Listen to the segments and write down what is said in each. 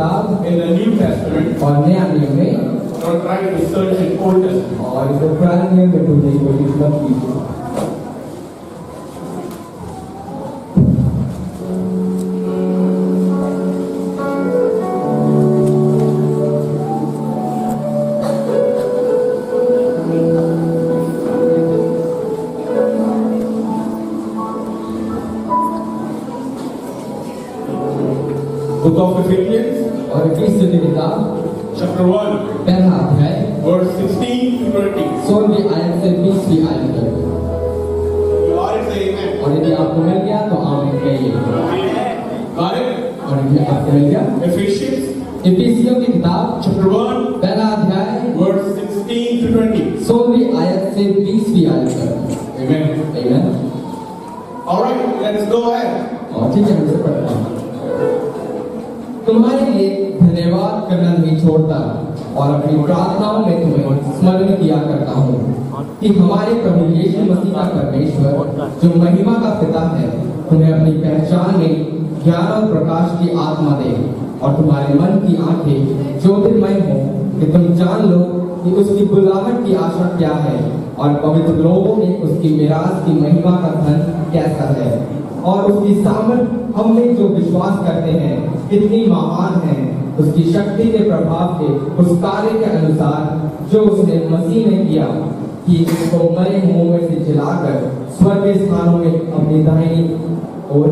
किताब in the New Testament और नया नियम में or try to search in Old Testament. और इसे पुराने नियम में ढूंढने की कोशिश मत कीजिए। Book of Ephesians, और इफिसियों की किताब chapter 1, पहला अध्याय verse 16 to 20. 16वीं आयत से 20वीं आयत तक। You are it, say amen. और यदि आपको मिल गया तो आमीन कहिए। Got it? और यदि आपको मिल गया Ephesians, इफिसियों की किताब chapter 1, पहला अध्याय verse 16 to 20. 16वीं आयत से 20वीं आयत तक। Amen. आमीन। Alright, let's go ahead. और ठीक है, हम इसे पढ़ते हैं। तुम्हारे लिए धन्यवाद करना नहीं छोड़ता और अपनी प्रार्थनाओं में तुम्हें स्मरण किया करता हूँ कि हमारे प्रभु यीशु मसीह का परमेश्वर जो महिमा का पिता है तुम्हें अपनी पहचान में ज्ञान और प्रकाश की आत्मा दे और तुम्हारे मन की आंखें ज्योतिर्मय हो कि तुम जान लो कि उसकी बुलाहट की आशा क्या है और पवित्र लोगों में उसकी मिरास की महिमा का धन कैसा है और उसकी सामर्थ हम में जो विश्वास करते हैं कितनी महान है उसकी शक्ति के प्रभाव के उस कार्य के अनुसार जो उसने मसीह में किया कि उसको मरे मुंह में से जलाकर स्वर्ग के स्थानों में अपनी दाहिनी ओर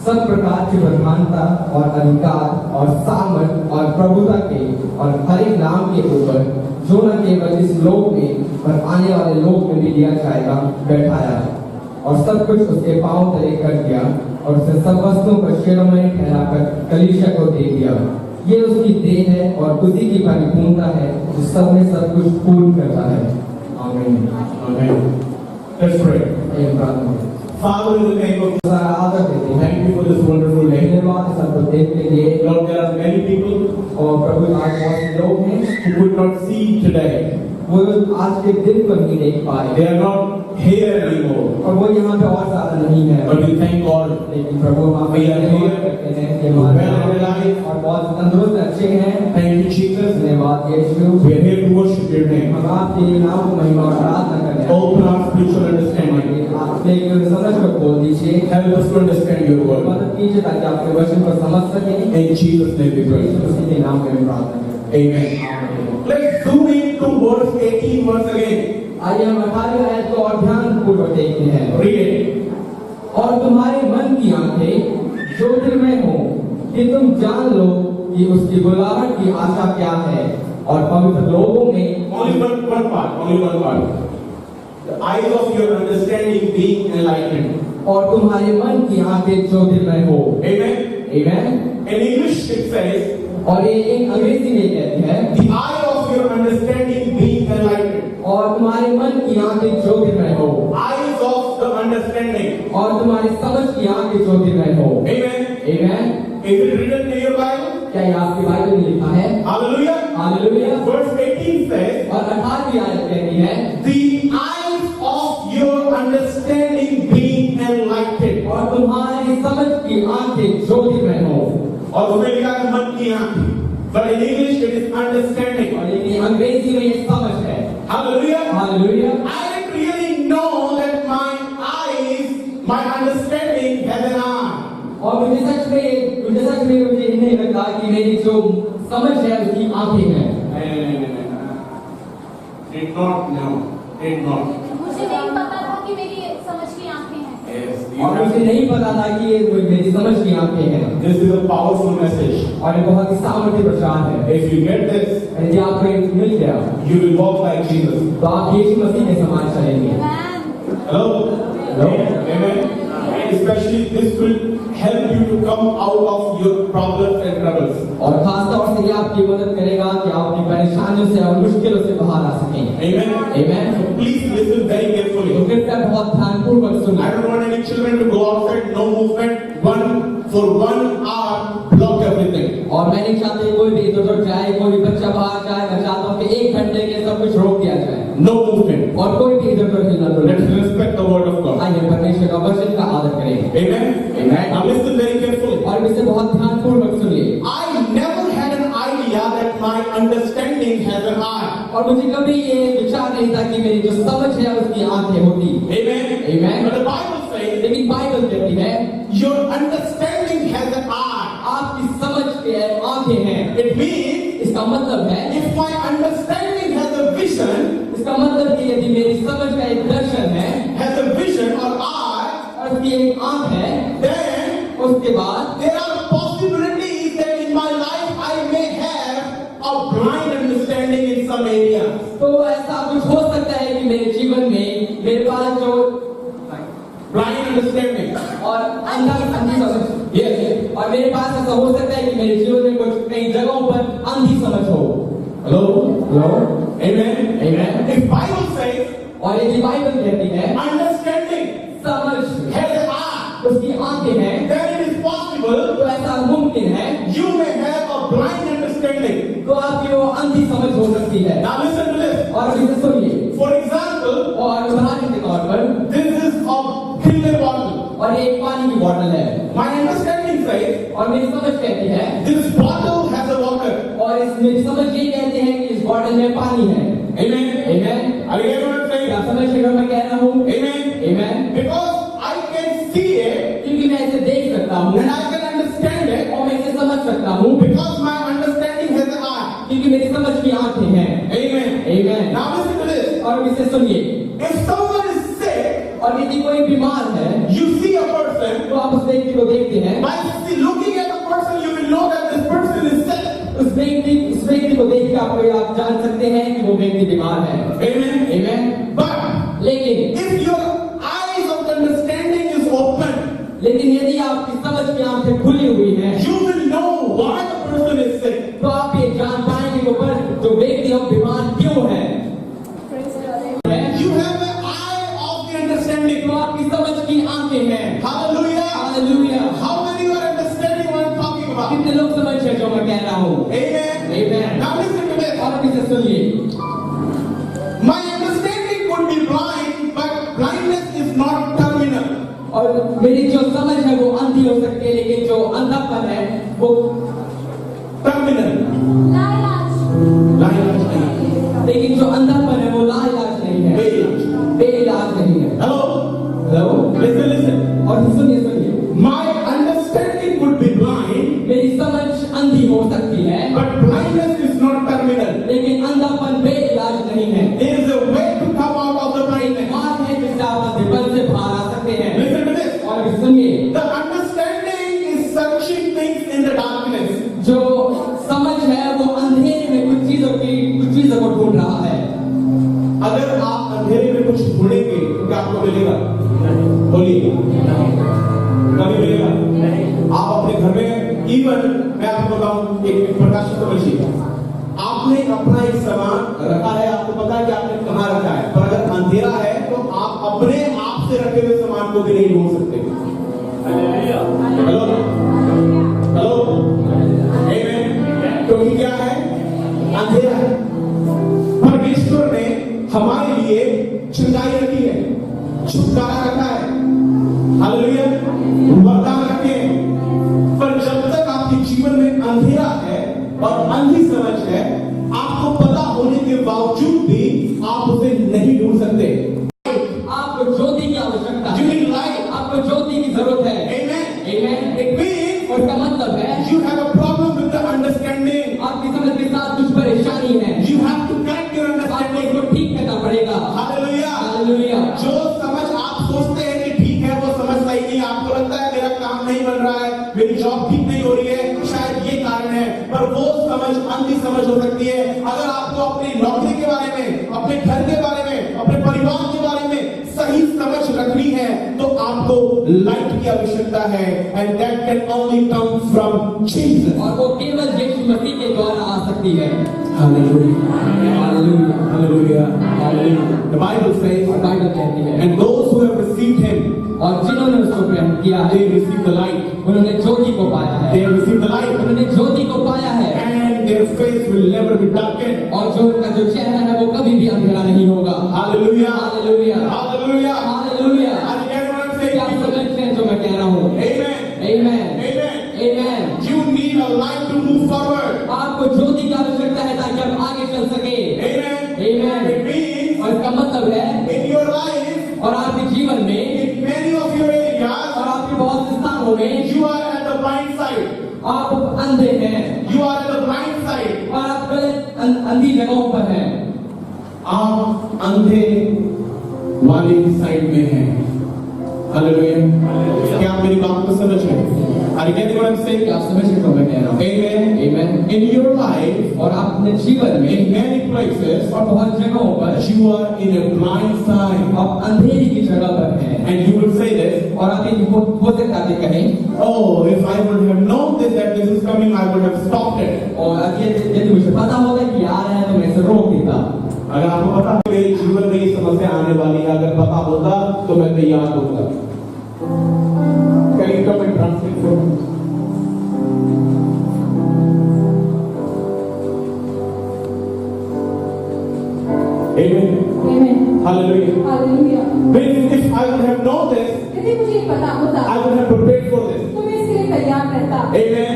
सब प्रकार की प्रधानता और अधिकार और सामर्थ और प्रभुता के और हर एक नाम के ऊपर जो न केवल इस लोक में पर आने वाले लोक में भी लिया जाएगा बैठाया और सब कुछ उसके पांव तले कर दिया और उसे सब वस्तुओं पर शिरोमणि ठहराकर कलीसिया को दे दिया। ये उसकी देह है और उसी की परिपूर्णता है जो सब में सब कुछ पूर्ण करता है। आमीन। Amen. Let's pray. एक प्रार्थना करें। Father, in the name of सारा आदर देते हैं। thank you for this wonderful day. धन्यवाद सब कुछ देखने के लिए। Lord, there are many people और प्रभु आज बहुत से लोग हैं who could not see today. वो आज के दिन को नहीं देख पाए They are not here anymore. और वो यहाँ पे और ज्यादा नहीं है। But we thank God. लेकिन प्रभु हम We are here. करते हैं कि हमारे Well alive. और बहुत तंदुरुस्त अच्छे हैं। Thank you, Jesus. धन्यवाद यीशु। We are here to worship your name. हम आपके नाम को महिमा और आराधना करते हैं। Open our spiritual understanding. आप लेकर समझ को खोल दीजिए। Help us to understand your word. मदद कीजिए ताकि आपके वचन को समझ सकें। In Jesus' name we pray. यीशु मसीह के नाम में हम प्रार्थना करते हैं। Amen. Let's zoom in to verse 18 once again. आइए हम 18वीं आयत को और ध्यानपूर्वक देखते हैं। Read it. और तुम्हारे मन की आंखें ज्योतिर्मय हो कि तुम जान लो कि उसकी बुलाहट की आशा क्या है और पवित्र लोगों में Only one part. The eyes of your understanding being enlightened. और तुम्हारे मन की आंखें ज्योतिर्मय हो। Amen. आमीन। In English it says, और ये एक अंग्रेजी में कहती है the eye of your understanding being enlightened. और तुम्हारे मन की आंखें ज्योतिर्मय हो Eyes of the understanding. और तुम्हारी समझ की आंखें ज्योतिर्मय हो। Amen. आमीन। Is it written in your Bible? क्या ये आपकी बाइबल में लिखा है? Hallelujah. हालेलुया। Verse 18 says, और 18वीं आयत कहती है the eyes of your understanding being enlightened. और तुम्हारी समझ की आंखें ज्योतिर्मय हो। और उसमें लिखा है मन की आंखें. But in English it is understanding. और लेकिन अंग्रेजी में ये समझ है। Hallelujah. Hallelujah. I didn't really know that my eyes, my understanding has an eye. और मुझे सच में मुझे नहीं लगता कि मेरी जो समझ है उसकी आंखें हैं। Did not know. Did not. मुझे नहीं पता था कि मेरी समझ की आंखें हैं। Yes. और मुझे नहीं पता था कि ये मेरी समझ की आंखें हैं। This is a powerful message. और ये बहुत ही सामर्थ्य प्रचार है। If you get this, यदि आपको ये मिल गया you will walk like Jesus. तो आप यीशु मसीह के समान चलेंगे। Hello? Hello? Amen. Especially this will help you to come out of your problems and troubles. और खास तौर से ये आपकी मदद करेगा कि आप अपनी परेशानियों से और मुश्किलों से बाहर आ सकें। Amen. Amen. So please listen very carefully. तो कृपया बहुत ध्यानपूर्वक सुनिए। I don't want any children to go outside, no movement. For 1 hour, block everything. और मैं नहीं चाहती कोई भी इधर जाए, कोई भी बच्चा बाहर जाए। मैं चाहता हूँ कि 1 घंटे के सब कुछ रोक दिया जाए। No movement. और कोई भी इधर हिलना डुलना। Let's respect the word of God. आइए परमेश्वर का वचन का आदर करें। Amen. Amen. Now listen very carefully. और इसे बहुत ध्यानपूर्वक understanding has an eye. और मुझे कभी ये विचार नहीं था कि मेरी जो समझ है उसकी आंखें होती। Amen. Amen. But the Bible says लेकिन बाइबल कहती है your understanding has an eye. आपकी समझ के आंखें हैं। It means इसका मतलब है, if my understanding has a vision, इसका मतलब कि यदि मेरी समझ का एक दर्शन है has a vision or eye, और उसकी एक आंख है, then उसके बाद there are possibilities that in my life I may have a blind understanding in some area. तो ऐसा कुछ हो सकता है कि मेरे जीवन में मेरे पास जो Blind understanding. और अंधा अंधी समझ, Yes. और मेरे पास ऐसा हो सकता है कि मेरे जीवन में कुछ कई जगहों पर अंधी समझ हो। Hello? Hello? Amen. Amen. If Bible says और यदि बाइबल कहती है understanding समझ has an eye, उसकी आंखें हैं, then it is possible तो ऐसा मुमकिन है you may have a blind understanding. तो आपकी वो अंधी समझ हो सकती है। Now listen to this. और इसे सुनिए, For example, और उदाहरण के तौर पर this is a clear bottle. और ये एक पानी की बोतल है, My understanding says और मेरी समझ कहती है, this bottle has a water. और इस मेरी समझ ये कहती है कि इस बोतल में पानी है। Amen. Amen. Are you getting what I'm saying? क्या समझ रहे हो मैं कह रहा हूँ? Amen. Amen. Because I can see it क्योंकि मैं इसे देख सकता हूँ and I can understand it और मैं इसे समझ सकता हूँ because my understanding has an eye. क्योंकि मेरी समझ की आंखें हैं। Amen. Amen. Now listen to this. और इसे सुनिए, If someone is sick, और यदि कोई बीमार है you see a person, तो आप उस व्यक्ति को देखते हैं, by looking at the person, you will know that this person is sick. उस व्यक्ति को देख कर आप जान सकते हैं कि वो व्यक्ति बीमार है। Amen. Amen. But लेकिन if your eyes of understanding is open, यदि आपकी समझ की आंखें खुली हुई हैं, you will know why the person is sick. तो आप ये जान पाएंगे कि वो जो व्यक्ति अब बीमार क्यों है। You have the eye of the understanding. तो आपकी समझ की आंखें हैं। Hallelujah. Hallelujah. How many are understanding what I'm talking about? कितने लोग समझ रहे जो मैं कह रहा हूँ? Amen. Amen. Now listen to this. और अब इसे सुनिए, My understanding could be blind, but blindness is not terminal. और मेरी जो समझ है वो अंधी हो सकती है, लेकिन जो अंधापन है वो Terminal. लाइलाज। Blindness नहीं. लेकिन जो अंधापन है वो लाइलाज नहीं है, बेइलाज नहीं है। Hello. Hello, Listen. और सुनिए, My understanding could be blind, मेरी समझ अंधी हो सकती है, but blindness is not terminal. लेकिन अंधापन बेइलाज नहीं है। There is a way to come out of the blindness. मार्ग है जिससे आप अंधेपन से बाहर आ सकते हैं। Listen to this. और अभी सुनिए, The understanding is searching things in the darkness. जो समझ है वो अंधेरे में कुछ चीजों को ढूंढ रहा है। अगर आप अंधेरे में कुछ ढूंढेंगे तो क्या आपको मिलेगा? बोलिए, कभी मिलेगा? आप अपने घर में इवन मैं आपको बताऊं एक प्रकाश समझिए, आपने अपना एक सामान रखा है, आपको पता है कि आपने कहाँ रखा है, पर अगर अंधेरा है तो आप अपने आप से रखे हुए सामान को भी नहीं ढूंढ सकते। हेलो हेलो, क्योंकि क्या है? अंधेरा है। परमेश्वर ने हमारे लिए छिंगाई रखी है, छुटकारा रखा है, हालेलुया, वरदान रखे हैं। पर जब तक आपके जीवन में अंधेरा है और अंधी समझ है, आपको पता होने के बावजूद भी आप उसे नहीं ढूंढ सकते। आपको ज्योति की आवश्यकता You है, need light. आपको ज्योति की जरूरत है। Amen. Amen. It means और इसका मतलब है you have a problem with the understanding. आपकी समझ के साथ कुछ परेशानी है, You have to correct your आपको understanding. इसको ठीक करना पड़ेगा। हालेलुया। हालेलुया। जो समझ आप सोचते हैं कि ठीक है वो समझ सही नहीं, आपको लगता है मेरा काम नहीं बन रहा है, मेरी जॉब ठीक नहीं हो रही है, शायद ये कारण है, पर वो समझ अंधी समझ हो सकती है। अगर आपको अपनी नौकरी के बारे में, अपने घर के बारे में, अपने परिवार के बारे में सही समझ रखनी है तो आपको लाइट की आवश्यकता है, and that can only come from Jesus. और वो केवल यीशु मसीह के द्वारा आ सकती है। Hallelujah, hallelujah, hallelujah, hallelujah. The Bible says, और बाइबल कहती है, and those who have received him, और जिन्होंने उसको ग्रहण किया है they received the light. उन्होंने ज्योति को पाया है, They have received the light, उन्होंने ज्योति को पाया है, and their face will never be darkened. और जो उनका जो चेहरा है वो कभी भी अंधेरा नहीं होगा। Hallelujah, hallelujah, hallelujah, hallelujah. Are you getting what I'm saying? क्या आप समझते हैं जो मैं कह रहा हूँ? Amen, Amen. amen. Amen. You need a light to move forward. आपको ज्योति की आवश्यकता है ताकि कामों में You are at the blind side. आप अंधे हैं You are at the blind side. और आप गलत अंधी जगहों पर हैं। आप अंधे वाले साइड में हैं। हालेलुया। क्या आप मेरी बात को समझ रहे? Are you getting what I'm saying? क्या आप समझ रहे हो मैं कह रहा हूँ? Amen. Amen. In your life, और आप अपने जीवन में in many places, और बहुत जगहों पर you are in a blind side. आप अंधेरी की जगह पर हैं And you will say this, और आप ये हो सकता है कहें oh, if I would have known this, that this is coming, I would have stopped it. और यदि मुझे पता होता कि आ रहा है तो मैं इसे रोक देता। अगर आपको पता है मेरे जीवन में ये समस्या आने वाली है, अगर पता होता तो मैं तैयार होता। Can you come and translate for me? Amen. Amen. Hallelujah. Hallelujah. If I would have known this, यदि मुझे ये पता होता I would have prepared for this. तो मैं इसके लिए तैयार रहता। Amen.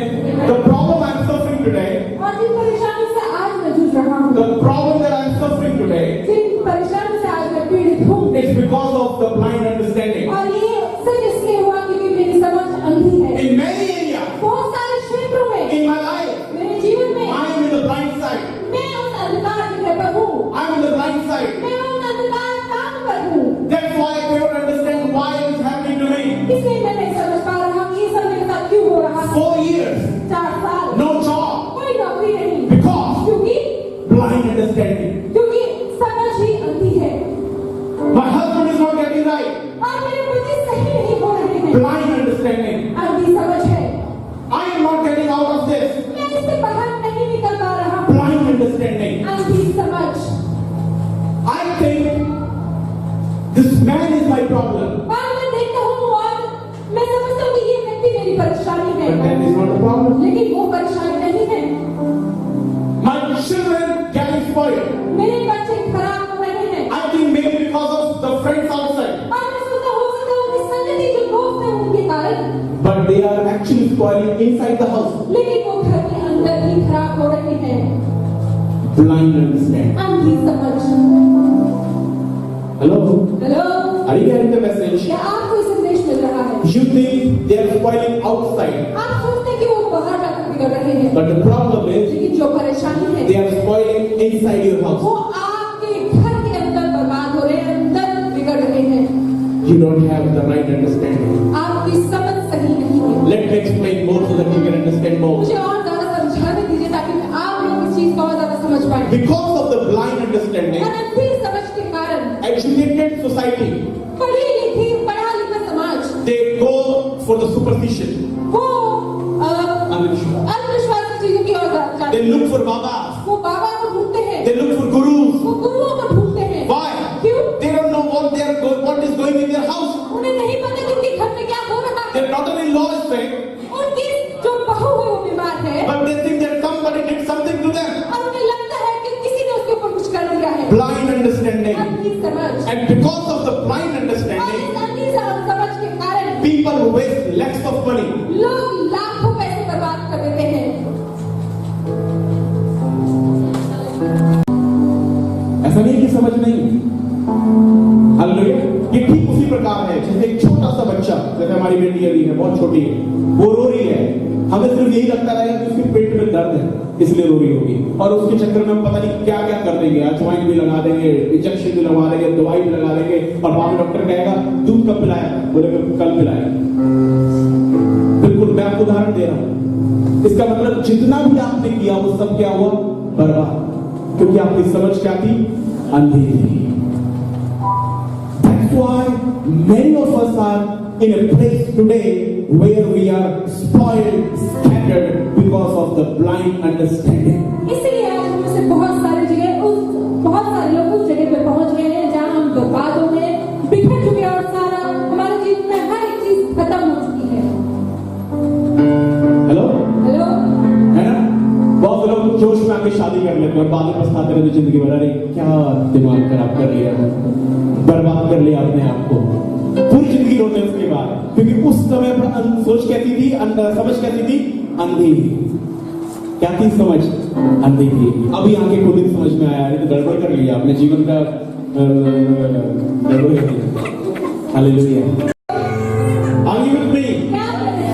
The problem I'm suffering today, और जिन परेशानी से आज मैं जूझ रहा हूँ, the problem that I'm suffering today, जिन परेशानी से आज मैं पीड़ित हूँ, is because of the blind understanding. और ये सिर्फ इसलिए हुआ क्योंकि मेरी समझ अंधी है। In many areas, बहुत सारे क्षेत्रों में in my life, मेरे जीवन में I am in the blind side. मैं उस अंधकार जगह पर हूँ, I'm in the blind side. मैं उस अंधकार काम पर हूँ। That's why I cannot understand why it is happening to me. इसलिए मैं नहीं समझ पा रहा हूँ कि ये सब मेरे साथ क्यों हो रहा है। 4 years, 4 साल no job, कोई नौकरी नहीं, because क्योंकि blind understanding. समझ ही अंधी है। My husband is not getting right. और मेरे पति सही नहीं हो रहे हैं, Blind understanding. अंधी समझ है। I am not getting out of this. मैं इससे बाहर नहीं निकल पा रहा हूँ, Blind understanding. अंधी समझ। I think this man is my problem. और मैं देखता हूँ और मैं समझता हूँ कि ये व्यक्ति मेरी परेशानी But that है, is not the problem. लेकिन वो परेशानी नहीं है। My children getting spoiled. मेरे बच्चे खराब हो रहे हैं I think maybe because of the friends outside. और मैं सोचता हो सकता है उनकी संगति जो दोस्त है उनके कारण, But they are actually spoiling inside the house. लेकिन वो घर के अंदर ही खराब हो रहे हैं। Blind understanding. अंधी समझ। Hello? Hello, Are you getting the message? क्या आपको ये संदेश मिल रहा है? You think they are spoiling outside. आप सोचते हैं कि वो बाहर जाकर बिगड़ रहे हैं, But the problem is लेकिन जो परेशानी है they are spoiling inside your वो house. आपके घर के अंदर बर्बाद हो रहे हैं, अंदर बिगड़ रहे हैं। You don't have the right understanding. आपकी समझ सही नहीं है। Let me explain more so that you can understand more. मुझे और ज्यादा समझाने दीजिए ताकि आप लोग इस चीज को और ज्यादा समझ पाए। Because of the blind understanding, और अंधी समझ के कारण educated society, पढ़ी लिखी पढ़ा लिखा समाज they go for the superstition. वो Anvishwas. अंधविश्वास की चीजों की ओर जाते They हैं। look for babas. वो बाबा को ढूंढते हैं, They look for gurus. वो गुरुओं को ढूंढते हैं। Why? क्यों? They don't know what is going in their house. उन्हें नहीं पता कि उनके घर में क्या हो रहा है। Their daughter-in-law is sick, उनकी जो बहू है वो बीमार है but they think that somebody did something to them. और उन्हें लगता है कि किसी ने उसके ऊपर कुछ कर दिया है। Blind understanding. अंधी समझ। And because of the blind और understanding, इस अंधी समझ के कारण people waste lakhs of money. लोग लाखों पैसे बर्बाद कर देते हैं। ऐसा नहीं कि समझ नहीं। हालेलुया। ये ठीक उसी प्रकार है जैसे एक छोटा सा बच्चा, जैसे हमारी बेटी अभी है, बहुत छोटी है, वो रो रही है, हमें सिर्फ यही लगता रहेगा कि उसके पेट में दर्द है इसलिए रो रही होगी, और उसके चक्कर में हम पता नहीं क्या क्या कर देंगे, अजवाइन भी लगा देंगे, इंजेक्शन भी लगवा देंगे, दवाई भी लगा देंगे, और बाद में डॉक्टर कहेगा दूध कब पिलाया, बोलेगा कल पिलाया। बिल्कुल मैं आपको उदाहरण दे रहा हूं। इसका मतलब जितना भी आपने किया वो सब क्या हुआ, बर्बाद, क्योंकि आपकी समझ क्या थी, अंधी थी। That's why many of us are in a place today where we are spoiled, scattered because of the blind understanding. इसलिए आज हम में से बहुत सारे लोग उस जगह पे पहुंच गए हैं जहां हम बर्बाद हो गए, बिखर चुके हैं और सारा हमारे जीवन में हर एक चीज खत्म हो चुकी है। हेलो, हेलो, है ना? बहुत लोग जोश में आके शादी कर लेते हैं और बाद में पछताते रहते जिंदगी भर, अरे क्या दिमाग खराब कर लिया, बर्बाद कर लिया अपने आप को, पूरी जिंदगी रोते हैं उसके बाद, क्योंकि उस समय पर सोच कैसी थी, समझ कैसी थी, अंधी। क्या थी समझ, अंधी थी। अभी आंखें खुली समझ में आया, अरे तो गड़बड़ कर लिया अपने जीवन का, गड़बड़ कर दिया। Hallelujah. Are you with me? क्या आप मेरे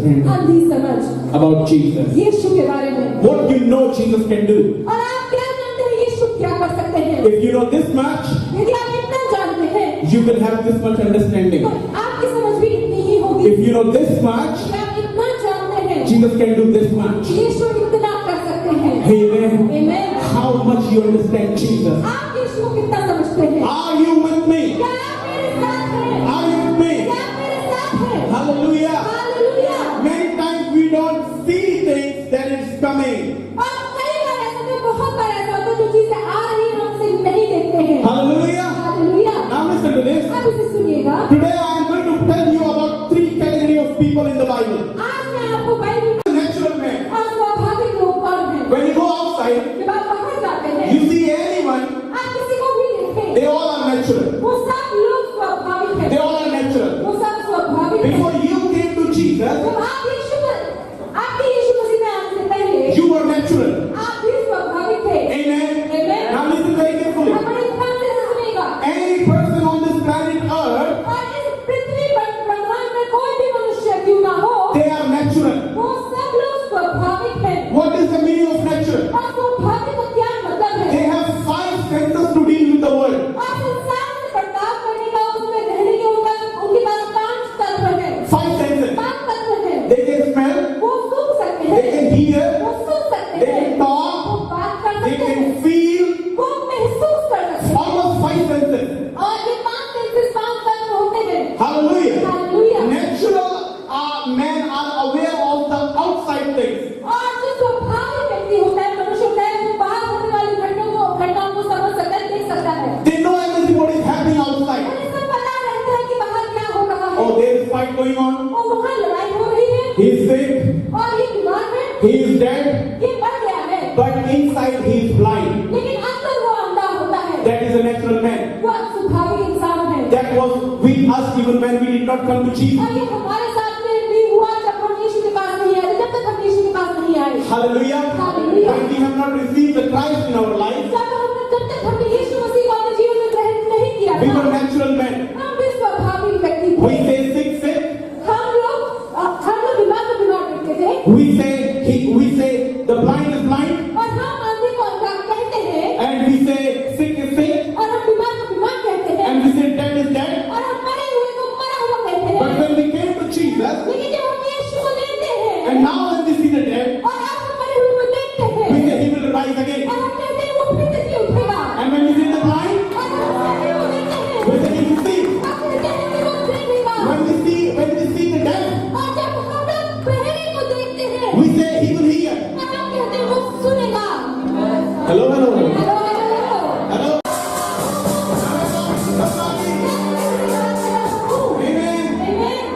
understanding अंधी समझ about Jesus. यीशु के बारे में। What you know Jesus can do. और आप क्या जानते हैं यीशु क्या कर सकते हैं? If you know this much, यदि आप इतना जानते हैं you will have this much understanding. तो आपकी समझ भी इतनी ही होगी। If you know this much, यदि आप इतना जानते हैं Jesus can do this much. यीशु इतना कर सकते हैं। Amen. Amen। How much you understand Jesus? आप यीशु को कितना समझते हैं? Are you with me? क्या आप मेरे साथ हैं? Are you with me? क्या आप मेरे साथ हैं? Hallelujah. Hallelujah. Many times we don't see things that is coming. और कई बार ऐसा होता है, बहुत बार ऐसा होता है जो चीजें आ रही हैं हम उसे नहीं देखते हैं। Hallelujah. Hallelujah. Now listen to this. आप इसे सुनिएगा। Today I am going to tell you about three categories of people in the Bible. आज मैं आपको बाइबल Natural men. और स्वाभाविक लोग कौन हैं? When you go outside, जब आप बाहर जाते हैं, you see anyone, आप किसी को भी देखें, they all are natural. वो सब लोग स्वाभाविक हैं। They all are natural. वो सब स्वाभाविक हैं। Before you came to Jesus, जब आप आपके यीशु मसीह में आने से पहले you were natural. आप भी स्वाभाविक थे। Amen. Amen। Now listen very carefully. आप बड़े ध्यान से सुनिएगा। Any person on this planet Earth, और इस पृथ्वी पर ब्रह्मांड में कोई भी मनुष्य क्यों ना हो, they are natural. वो सब लोग स्वाभाविक हैं। What is the meaning of natural? और स्वाभाविक का क्या मतलब है? They have 5 senses to deal with the world. और संसार में बर्ताव करने का, उसमें रहने के उनके पास 5 तत्व हैं। 5 senses. 5 तत्व हैं। They can smell, वो सूंघ सकते they हैं, can hear, वो सुन सकते they हैं, can talk, वो बात कर they सकते हैं, can feel. वो महसूस कर सकते हैं। Almost 5 senses. और ये 5 सेंसेस 5 तत्व होते हैं। Hallelujah. Hallelujah। Natural men are aware of the outside things. और जो स्वाभाविक व्यक्ति होता है, मनुष्य होता है, वो बाहर होने वाली घटनाओं को समझ सकता है, देख सकता है। They know everything what is happening outside. उन्हें सब पता रहता है कि बाहर क्या हो रहा है। Oh, there is fight going on. और वहाँ लड़ाई हो रही है, He is sick. और ये बीमार है, He is dead. ये मर गया है, But inside he is blind. लेकिन अंदर वो अंधा होता है। That is a natural man. वो स्वाभाविक इंसान है। That was with us even when we did not come to Jesus. और ये हमारे साथ में भी हुआ जब हम यीशु के पास नहीं आए, जब तक हम यीशु के पास नहीं आए। Hallelujah. Hallelujah। When we have not received the Christ in our life, जब तक हमने यीशु मसीह को अपने जीवन में ग्रहण नहीं किया we were था, natural men. हम भी स्वाभाविक व्यक्ति We थे। say sick, sick. हम लोग बीमार को बीमार कहते थे, We say the blind is blind. और हम अंधे को अंधा कहते हैं, And we say sick is sick. और हम बीमार को बीमार कहते हैं, And we say dead is dead. और हम मरे हुए को मरा हुआ कहते But हैं। when we came to Jesus, लेकिन जब हम यीशु को लेते हैं, and now when we see the dead, और अब हम मरे हुए को देखते हैं, we say he will rise again. और हम कहते हैं वो फिर से जी उठेगा। And when we see the blind, और हम उस व्यक्ति को देखते हैं, we say he will see. और फिर कहते हैं वो देखेगा। When we see the dead, और जब हम लोग बहरे को देखते हैं, we say he will hear. और हम कहते हैं वो सुनेगा। Hello, hello. Hello hello hello. Hello. Amen.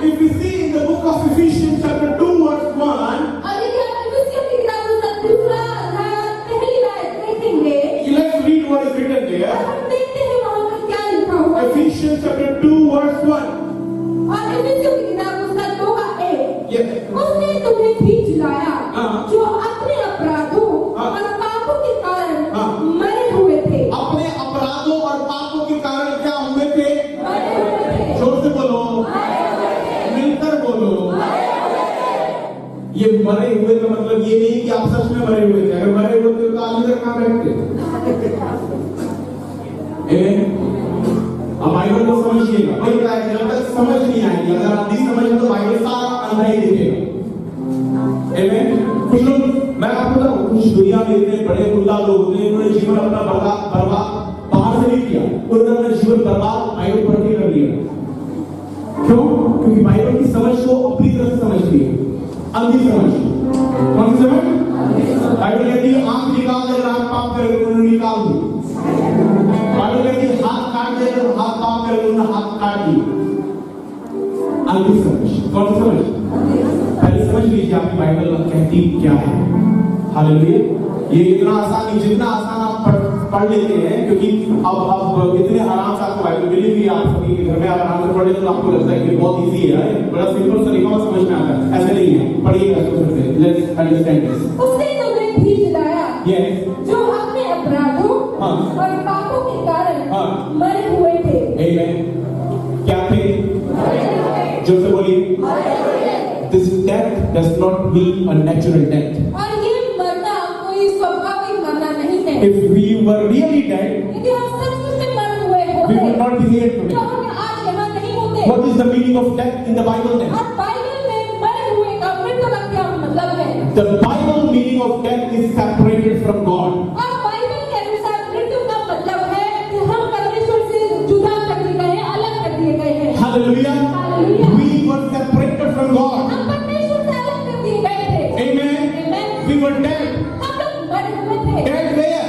If we see in the book of Ephesians chapter 2 verse 1, और यदि हम इफिसियों की किताब का दूसरा अध्याय पहली आयत देखेंगे, let's read what is written there. और हम देखते हैं वहाँ पर क्या लिखा हुआ है। Ephesians chapter 2 verse 1. और इफिसियों की किताब उसका 2:1, Yes. उसने तुम्हें भी जिलाया हाँ। जो अपने अपराधों हाँ। और पापों के कारण हाँ। मरे हुए थे। अपने अपराधों और पापों के कारण क्या हुए थे? मरे हुए थे। जोर से बोलो, मिलकर बोलो। ये मरे हुए का मतलब ये नहीं कि आप सच में मरे हुए थे। अगर मरे हुए थे तो आप इधर कहाँ बैठते? अब बाइबल को समझिएगा। वही कहा है, जब तक समझ नहीं आएगी, अगर आप नहीं समझे तो बाइबल सारा अंधा ही दिखेगा। कुछ लोग, मैं आपको बताऊं, कुछ दुनिया में इतने बड़े मुल्ला लोग होते हैं, उन्होंने जीवन अपना बर्बाद बाहर से नहीं किया, उन्होंने अपना जीवन बर्बाद बाइबल पढ़ के कर लिया। क्यों? क्योंकि बाइबल की समझ को अपनी तरफ से समझती है, अंधी समझ। कौन सी समझ? बाइबल कहती है आंख निकाल दे, आंख पाप करे तो उन्होंने निकाल दी। बाइबल कहती है हाथ काट दे, हाथ पाप करे तो उन्होंने हाथ काट दी। अंधी समझ। कौन सी समझ? पहले समझ लीजिए आपकी बाइबल कहती क्या है। हालेलुया। ये इतना आसान नहीं, जितना आसान आप पढ़ लेते हैं, क्योंकि अब इतने आराम से आपको बाइबल मिली हुई है, आप सभी के घर में आप आराम से पढ़ लेते तो आपको लगता है कि बहुत इजी है, बड़ा सिंपल तरीका समझ में आता है। ऐसे नहीं है, पढ़िएगा से। Let's understand this. उसने तुम्हें भी जिलाया यस, जो अपने अपराधों हाँ। और पापों के कारण हाँ। मरे हुए थे। आमेन। क्या थे? जो से बोलिए, this death does not mean a natural death. और ये मरना कोई स्वाभाविक मरना नहीं है। If we were really dead, यदि हम सचमुच में मरे हुए we would होते not be here तो today. हम आज यहाँ नहीं होते। What is the meaning of death in the Bible then? और बाइबल में मरे हुए का मृत्यु का क्या मतलब है? The Bible meaning of death is separated from God. और बाइबल के अनुसार मृत्यु का मतलब है कि हम परमेश्वर से जुदा कर दिए गए हैं, अलग कर दिए गए हैं। Hallelujah. Hallelujah. We were separated from God. हम परमेश्वर से अलग कर दिए गए थे। Amen. Amen. We were dead. हम लोग मरे हुए थे। Dead where?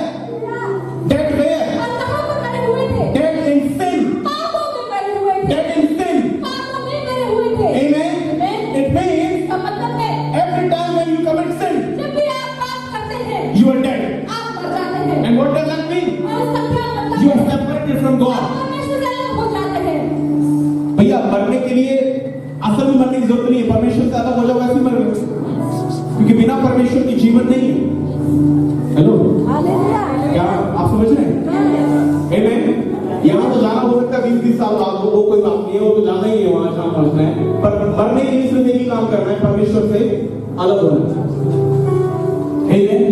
Dead where? और कहाँ पर मरे हुए थे? Dead in sin. पापों में मरे हुए थे। Dead in sin. पापों में मरे हुए थे। Amen. Amen. It means इसका मतलब है every time when you commit sin, जब भी आप पाप करते हैं you are dead. आप मर जाते हैं। And what does that mean? और इसका क्या मतलब You are है? separated from God. आप परमेश्वर से अलग हो जाते हैं। भैया मरने के लिए असल में मरने की जरूरत नहीं है, परमेश्वर से अलग हो जाओ वैसे ही मर गए, क्योंकि बिना परमेश्वर के जीवन नहीं है। हेलो, क्या आप समझ रहे हैं? Amen? यहाँ तो जाना हो सकता है 20-20 साल बाद, वो कोई बात नहीं है, वो तो जाना ही है वहां जहाँ पहुंचना है, पर मरने के लिए सिर्फ एक ही काम करना है, परमेश्वर से अलग होना। Amen?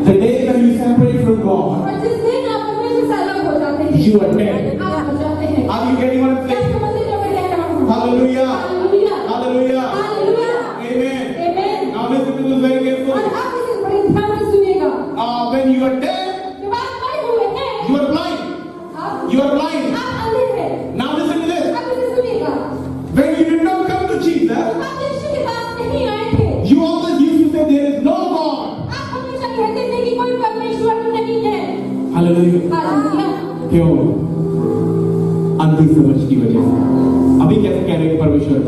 The day that you separate from God, और जिस दिन आप परमेश्वर से अलग हो जाते हैं you are dead. आप हो जाते हैं। Are you getting what I'm क्या saying? समझ रहे हो मैं कह रहा हूँ? Hallelujah. Hallelujah. Hallelujah. Hallelujah. Amen. Amen. Now listen to this very carefully. और आप इसे बड़े ध्यान से सुनिएगा। When you are dead, जब आप मरे हुए हैं you are blind. आप You are blind. अंधे हैं। Now listen to this. आप इसे सुनिएगा। When you did not come to Jesus, आप यीशु के पास नहीं आए थे। you always used to say there is no God. आप हमेशा कहते थे कि कोई परमेश्वर नहीं है। Hallelujah. हालेलुया। क्यों? अंधी समझ की वजह से। अभी कैसे कह रहे हैं परमेश्वर?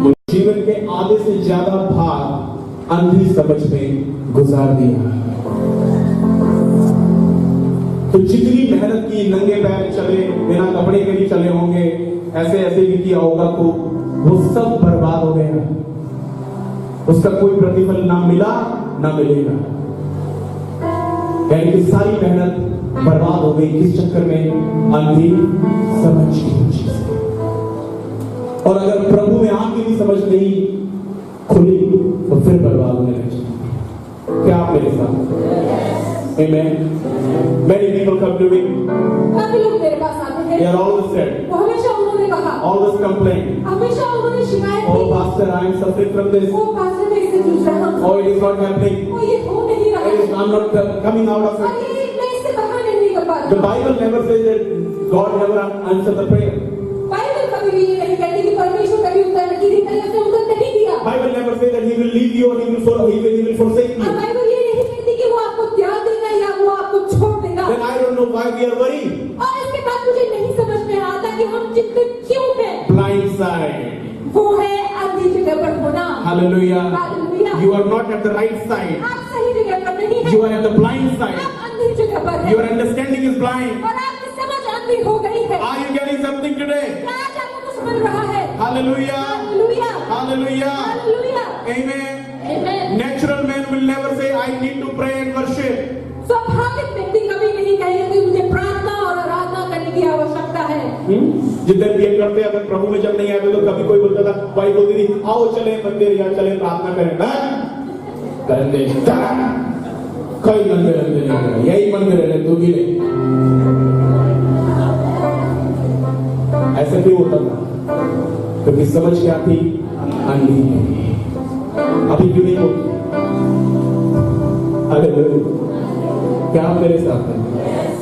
वो जीवन के आधे से ज्यादा भाग अंधी समझ में गुजार दिया। तो जितनी मेहनत की, नंगे पैर चले, बिना कपड़े के भी चले होंगे, ऐसे ऐसे भी किया होगा, तो वो सब बर्बाद हो गया। उसका कोई प्रतिफल ना मिला ना मिलेगा। यानी कि सारी मेहनत बर्बाद हो गई। किस चक्कर में? अंधी समझ की वजह से। और अगर प्रभु में आके भी समझ नहीं खुली तो फिर बर्बाद होने लगी। क्या आप मेरे साथ? Amen. Many people come to me. काफी लोग मेरे पास आते They हैं। are always said, वो हमेशा उन्होंने कहा, always complain. हमेशा उन्होंने शिकायत Oh, की। pastor, I am suffering from this. वो पास्टर मैं इससे जूझ रहा हूँ। Oh, it is not happening. वो ये हो नहीं रहा है। I'm not coming out of और it. ये मैं इससे बाहर नहीं निकल पा The रहा। Bible never says that God never answers the prayer. Bible कभी भी ये नहीं कहती कि परमेश्वर कभी उत्तर किसी तरह से उत्तर नहीं दिया। Bible never says that He will leave you or He will forsake और you. बाइबल ये नहीं कहती कि वो आपको त्याग देगा या वो आपको छोड़ देगा। Then I don't know why we are worried. और इसके बाद मुझे नहीं समझ में आता कि हम चिंतित क्यों हैं। Blind side. वो है अंधी जगह पर होना। Hallelujah. Hallelujah. You are not at the right side. आप सही जगह पर नहीं हैं। You are at the blind side. आप अंधी जगह पर हैं। Your understanding is blind. और आपकी समझ अंधी हो गई है। Are you getting something today? क्या आज आपको कुछ मिल रहा है? Hallelujah. Hallelujah. Hallelujah. Hallelujah. Amen. Amen। Natural man will never say, I need to pray and worship. स्वाभाविक व्यक्ति कभी नहीं कहेगा कि मुझे प्रार्थना और आराधना करने की आवश्यकता है। जितने भी ये करते, अगर प्रभु में जब नहीं आते तो कभी कोई बोलता था, भाई बोलती थी, आओ चले मंदिर या चले प्रार्थना करें। कई मंदिर नहीं, यही मंदिर है तू भी नहीं। ऐसा क्यों होता था? क्योंकि समझ क्या थी? अंधी। अभी क्यों नहीं होती? हालेलुया। क्या आप मेरे साथ हैं?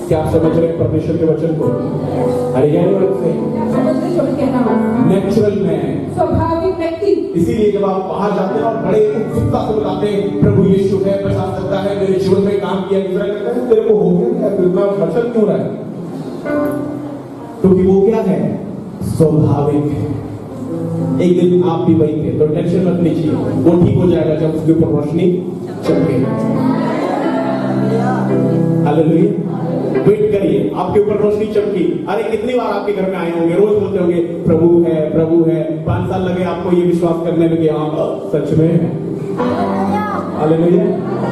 क्या आप समझ रहे हैं परमेश्वर के वचन को? अरे यार समझ रहे जो मैं कह रहा हूँ? नेचुरल मैन, स्वाभाविक व्यक्ति। इसीलिए जब आप बाहर जाते हैं और बड़े उत्सुकता से बताते हैं प्रभु यीशु है, बचा सकता है, मेरे जीवन में काम किया, दूसरा कहता है तेरे को हो गया क्या? इतना बचत क्यों रहा है? क्योंकि वो क्या है? स्वाभाविक। एक दिन आप भी वही थे, तो टेंशन मत लीजिए, वो ठीक हो जाएगा जब उसके ऊपर रोशनी चमकेगी। हालेलुया। वेट करिए, आपके ऊपर रोशनी चमकी। अरे कितनी बार आपके घर में आए होंगे, रोज बोलते होंगे प्रभु है, प्रभु है। 5 साल लगे आपको ये विश्वास करने में कि हाँ सच में है। हालेलुया।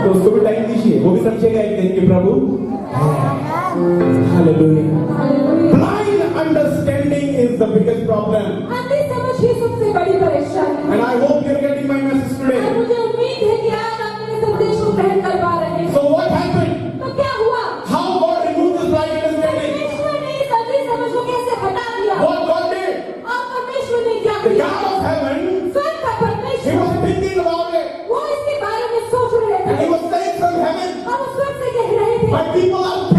तो उसको भी टाइम दीजिए, वो भी समझेगा एक दिन कि प्रभु है। Hallelujah. Blind understanding is the biggest problem. अंधी समझ ही सबसे बड़ी परेशानी But people are